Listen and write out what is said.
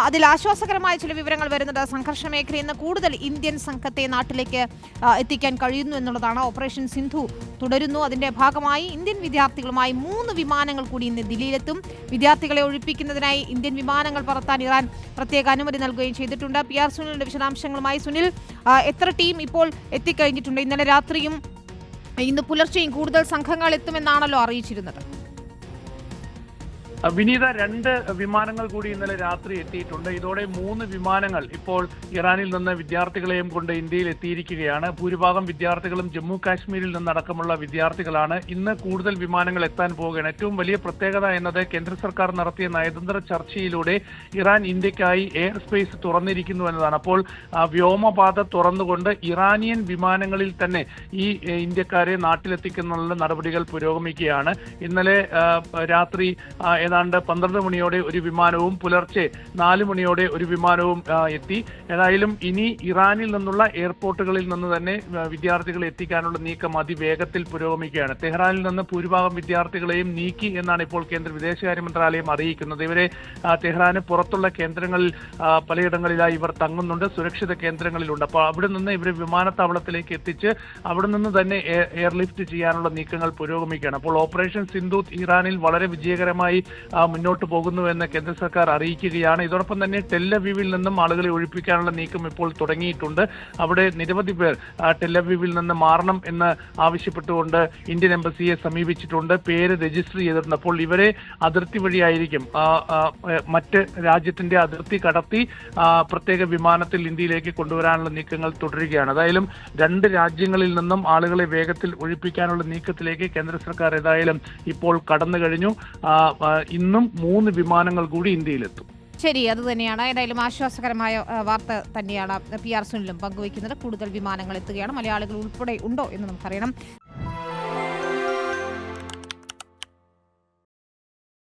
അതിൽ ആശ്വാസകരമായ ചില വിവരങ്ങൾ വരുന്നത് സംഘർഷ മേഖലയിൽ നിന്ന് കൂടുതൽ ഇന്ത്യൻ സംഘത്തെ നാട്ടിലേക്ക് എത്തിക്കാൻ കഴിയുന്നു എന്നുള്ളതാണ്. ഓപ്പറേഷൻ സിന്ധു തുടരുന്നു. അതിന്റെ ഭാഗമായി ഇന്ത്യൻ വിദ്യാർത്ഥികളുമായി 3 വിമാനങ്ങൾ കൂടി ഇന്ന് ദില്ലിയിലെത്തും. വിദ്യാർത്ഥികളെ ഒഴിപ്പിക്കുന്നതിനായി ഇന്ത്യൻ വിമാനങ്ങൾ പറത്താൻ ഇറാൻ പ്രത്യേക അനുമതി നൽകുകയും ചെയ്തിട്ടുണ്ട്. PR സുനിലിന്റെ വിശദാംശങ്ങളുമായി. സുനിൽ, എത്ര ടീം ഇപ്പോൾ എത്തിക്കഴിഞ്ഞിട്ടുണ്ട്? ഇന്നലെ രാത്രിയും ഇന്ന് പുലർച്ചെയും കൂടുതൽ സംഘങ്ങൾ എത്തുമെന്നാണല്ലോ അറിയിച്ചിരുന്നത്. വിനീത, 2 വിമാനങ്ങൾ കൂടി ഇന്നലെ രാത്രി എത്തിയിട്ടുണ്ട്. ഇതോടെ 3 വിമാനങ്ങൾ ഇപ്പോൾ ഇറാനിൽ നിന്ന് വിദ്യാർത്ഥികളെയും കൊണ്ട് ഇന്ത്യയിൽ എത്തിയിരിക്കുകയാണ്. ഭൂരിഭാഗം വിദ്യാർത്ഥികളും ജമ്മു കാശ്മീരിൽ നിന്നടക്കമുള്ള വിദ്യാർത്ഥികളാണ്. ഇന്ന് കൂടുതൽ വിമാനങ്ങൾ എത്താൻ പോവുകയാണ്. ഏറ്റവും വലിയ പ്രത്യേകത എന്നത് കേന്ദ്ര സർക്കാർ നടത്തിയ നയതന്ത്ര ചർച്ചയിലൂടെ ഇറാൻ ഇന്ത്യക്കായി എയർ സ്പേസ് തുറന്നിരിക്കുന്നു എന്നതാണ്. അപ്പോൾ വ്യോമപാത തുറന്നുകൊണ്ട് ഇറാനിയൻ വിമാനങ്ങളിൽ തന്നെ ഈ ഇന്ത്യക്കാരെ നാട്ടിലെത്തിക്കുന്നതിനുള്ള നടപടികൾ പുരോഗമിക്കുകയാണ്. ഇന്നലെ രാത്രി ഏതാണ്ട് 12 മണിയോടെ ഒരു വിമാനവും പുലർച്ചെ 4 മണിയോടെ ഒരു വിമാനവും എത്തി. ഏതായാലും ഇനി ഇറാനിൽ നിന്നുള്ള എയർപോർട്ടുകളിൽ നിന്ന് തന്നെ വിദ്യാർത്ഥികളെ എത്തിക്കാനുള്ള നീക്കം അതിവേഗത്തിൽ പുരോഗമിക്കുകയാണ്. തെഹ്റാനിൽ നിന്ന് ഭൂരിഭാഗം വിദ്യാർത്ഥികളെയും നീക്കി എന്നാണ് ഇപ്പോൾ കേന്ദ്ര വിദേശകാര്യ മന്ത്രാലയം അറിയിക്കുന്നത്. ഇവരെ തെഹ്റാന് പുറത്തുള്ള കേന്ദ്രങ്ങളിൽ പലയിടങ്ങളിലായി ഇവർ തങ്ങുന്നുണ്ട്, സുരക്ഷിത കേന്ദ്രങ്ങളിലുണ്ട്. അപ്പോൾ അവിടെ നിന്ന് ഇവരെ വിമാനത്താവളത്തിലേക്ക് എത്തിച്ച് അവിടെ നിന്ന് തന്നെ എയർലിഫ്റ്റ് ചെയ്യാനുള്ള നീക്കങ്ങൾ പുരോഗമിക്കുകയാണ്. അപ്പോൾ ഓപ്പറേഷൻ സിന്ധു ഇറാനിൽ വളരെ വിജയകരമായി മുന്നോട്ട് പോകുന്നുവെന്ന് കേന്ദ്ര സർക്കാർ അറിയിക്കുകയാണ്. ഇതോടൊപ്പം തന്നെ ടെല്ലവീവിൽ നിന്നും ആളുകളെ ഒഴിപ്പിക്കാനുള്ള നീക്കം ഇപ്പോൾ തുടങ്ങിയിട്ടുണ്ട്. അവിടെ നിരവധി പേർ ടെല്ലവീവിൽ നിന്ന് മാറണം എന്ന് ആവശ്യപ്പെട്ടുകൊണ്ട് ഇന്ത്യൻ എംബസിയെ സമീപിച്ചിട്ടുണ്ട്, പേര് രജിസ്റ്റർ ചെയ്തിട്ടുണ്ട്. അപ്പോൾ ഇവരെ അതിർത്തി വഴിയായിരിക്കും മറ്റ് രാജ്യത്തിന്റെ അതിർത്തി കടത്തി പ്രത്യേക വിമാനത്തിൽ ഇന്ത്യയിലേക്ക് കൊണ്ടുവരാനുള്ള നീക്കങ്ങൾ തുടരുകയാണ്. ഏതായാലും 2 രാജ്യങ്ങളിൽ നിന്നും ആളുകളെ വേഗത്തിൽ ഒഴിപ്പിക്കാനുള്ള നീക്കത്തിലേക്ക് കേന്ദ്ര സർക്കാർ ഏതായാലും ഇപ്പോൾ കടന്നു കഴിഞ്ഞു. ഇന്നും 3 വിമാനങ്ങൾ കൂടി ഇന്ത്യയിലെത്തും. ശരി, അത് തന്നെയാണ്. ഏതായാലും ആശ്വാസകരമായ വാർത്ത തന്നെയാണ് PR സുനിലും പങ്കുവയ്ക്കുന്നത്. കൂടുതൽ വിമാനങ്ങൾ എത്തുകയാണ്. മലയാളികൾ ഉൾപ്പെടെ ഉണ്ടോ എന്ന് നമുക്കറിയണം.